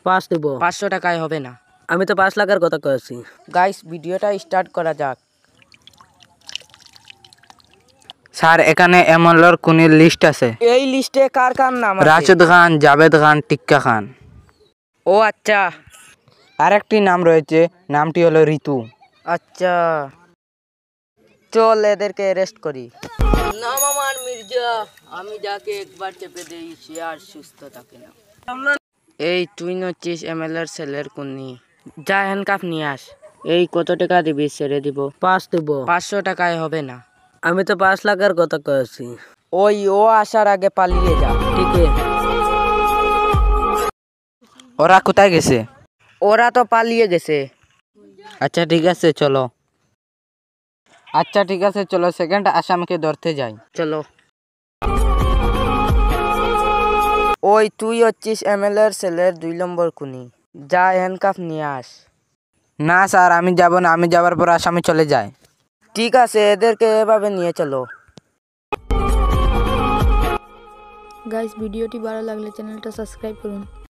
5 দেব। 500 টাকায় হবে না। আমি তো 5 লাখের কথা কইছি। গাইস ভিডিওটা স্টার্ট করা যাক। স্যার এখানে এমএলএর কোনের লিস্ট আছে। এই লিস্টে কার কার নাম আছে? রাশেদ খান, জাভেদ খান, টিক্কা খান। ও আচ্ছা। আরেকটি নাম রয়েছে, নামটি হলো ঋতু। আচ্ছা চল এদেরকে অ্যারেস্ট করি। নাম আমার মির্জা, আমি যাকে একবার চেপে দেই সে আর সুস্থ থাকে না। এই তুই নচ্ছিস এমএলএর ছেলের কুনি, যা হ্যান্ডকাফ নিয়ে আস। এই কত টাকা দিবি? ছেড়ে দিব। 5 দেব। 500 টাকায় হবে না। আমি তো 5 লাখের কথা কইছি। ওই ও আসার আগে পালিয়ে যা। ঠিক আছে। ওরা কোথায় গেছে? ওরা তো পালিয়ে গেছে। আচ্ছা ঠিক আছে চলো। সেকেন্ড আসামিকে ধরতে যাই। চলো। ওই তুই হচ্ছিস এমএলএর ছেলের 2 নম্বর খুনি, যা হ্যান্ডকাফ নিয়ে আস। না স্যার আমি যাব না, আমি যাবার পর আসামি চলে যায়। ঠিক আছে এদেরকে এভাবে নিয়ে চলো। গাইস ভিডিওটি ভালো লাগলে চ্যানেলটা সাবস্ক্রাইব করুন।